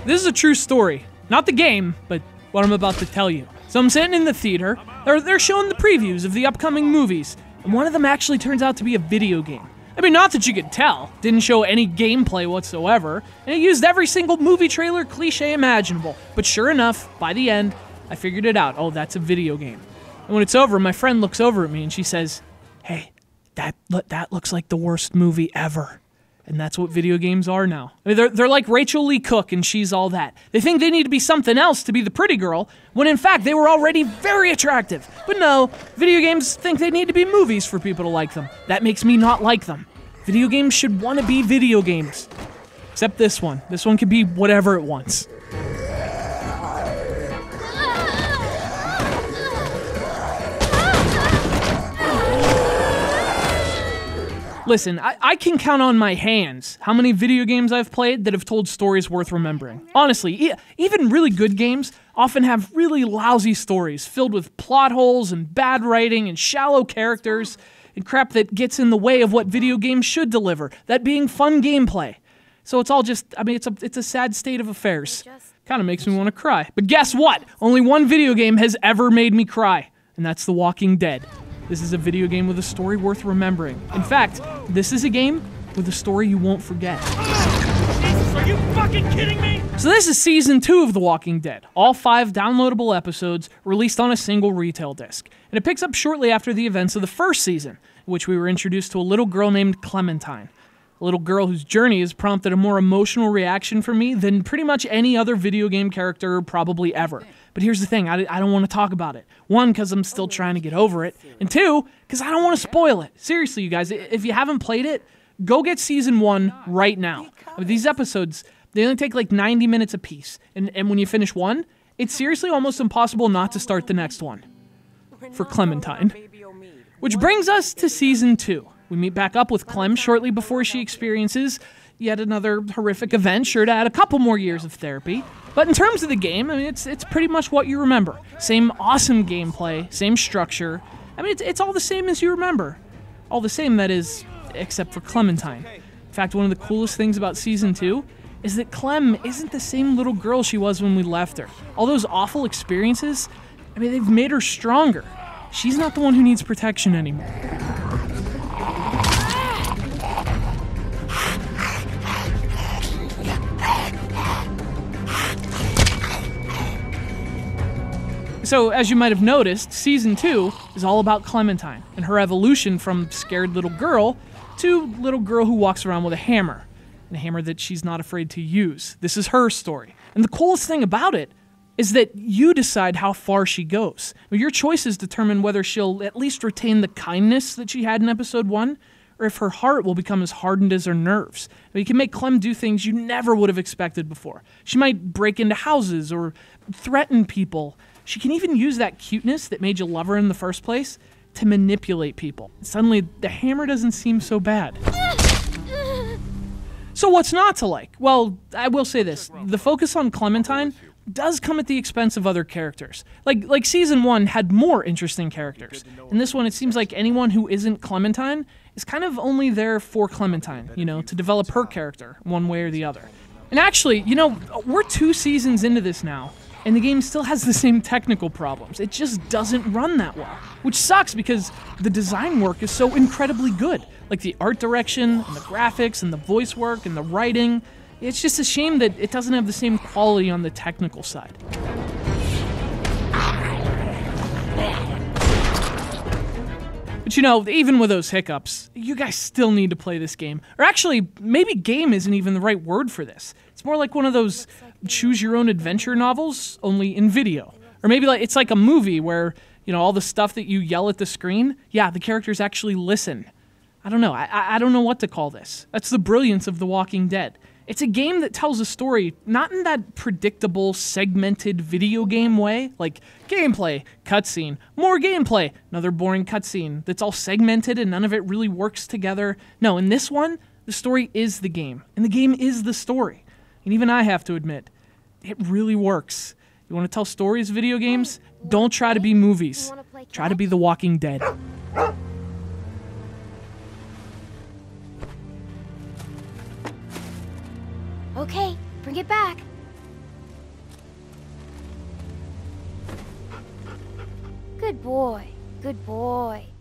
This is a true story. Not the game, but what I'm about to tell you. So I'm sitting in the theater. They're showing the previews of the upcoming movies, and one of them actually turns out to be a video game. I mean, not that you could tell. Didn't show any gameplay whatsoever, and it used every single movie trailer cliche imaginable. But sure enough, by the end, I figured it out. Oh, that's a video game. And when it's over, my friend looks over at me and she says, "Hey, that looks like the worst movie ever." And that's what video games are now. I mean, they're like Rachel Lee Cook and She's All That. They think they need to be something else to be the pretty girl, when in fact they were already very attractive. But no, video games think they need to be movies for people to like them. That makes me not like them. Video games should want to be video games. Except this one. This one can be whatever it wants. Listen, I can count on my hands how many video games I've played that have told stories worth remembering. Honestly, even really good games often have really lousy stories filled with plot holes and bad writing and shallow characters and crap that gets in the way of what video games should deliver, that being fun gameplay. So it's all just, I mean, it's a sad state of affairs. Kind of makes me want to cry. But guess what? Only one video game has ever made me cry, and that's The Walking Dead. This is a video game with a story worth remembering. In fact, this is a game with a story you won't forget. Jesus, are you fucking kidding me? So this is Season 2 of The Walking Dead. All 5 downloadable episodes released on a single retail disc. And it picks up shortly after the events of the first season, in which we were introduced to a little girl named Clementine. A little girl whose journey has prompted a more emotional reaction from me than pretty much any other video game character probably ever. But here's the thing, I don't want to talk about it. 1, because I'm still trying to get over it. And 2, because I don't want to spoil it. Seriously, you guys, if you haven't played it, go get Season 1 right now. I mean, these episodes, they only take like 90 minutes apiece. And when you finish one, it's seriously almost impossible not to start the next one. For Clementine. Which brings us to Season 2. We meet back up with Clem shortly before she experiences yet another horrific event, sure to add a couple more years of therapy. But in terms of the game, I mean, it's pretty much what you remember. Same awesome gameplay, same structure. I mean, it's all the same as you remember. All the same, that is, except for Clementine. In fact, one of the coolest things about Season 2 is that Clem isn't the same little girl she was when we left her. All those awful experiences, I mean, they've made her stronger. She's not the one who needs protection anymore. So, as you might have noticed, Season 2 is all about Clementine and her evolution from scared little girl to little girl who walks around with a hammer, and a hammer that she's not afraid to use. This is her story. And the coolest thing about it is that you decide how far she goes. Your choices determine whether she'll at least retain the kindness that she had in Episode 1, or if her heart will become as hardened as her nerves. You can make Clem do things you never would have expected before. She might break into houses or threaten people. She can even use that cuteness that made you love her in the first place to manipulate people. Suddenly, the hammer doesn't seem so bad. So what's not to like? Well, I will say this. The focus on Clementine does come at the expense of other characters. Like Season 1 had more interesting characters. In this one, it seems like anyone who isn't Clementine is kind of only there for Clementine, you know, to develop her character one way or the other. And actually, you know, we're 2 seasons into this now, and the game still has the same technical problems. It just doesn't run that well, which sucks because the design work is so incredibly good. Like the art direction, and the graphics, and the voice work, and the writing. It's just a shame that it doesn't have the same quality on the technical side. But you know, even with those hiccups, you guys still need to play this game. Or actually, maybe game isn't even the right word for this. It's more like one of those choose-your-own-adventure novels, only in video. Or maybe it's like a movie where, you know, all the stuff that you yell at the screen, yeah, the characters actually listen. I don't know. I don't know what to call this. That's the brilliance of The Walking Dead. It's a game that tells a story not in that predictable, segmented video game way, like gameplay, cutscene, more gameplay, another boring cutscene that's all segmented and none of it really works together. No, in this one, the story is the game, and the game is the story. And even I have to admit, it really works. You want to tell stories, video games? Don't try to be movies. Try to be The Walking Dead. Okay, bring it back. boy. Good boy.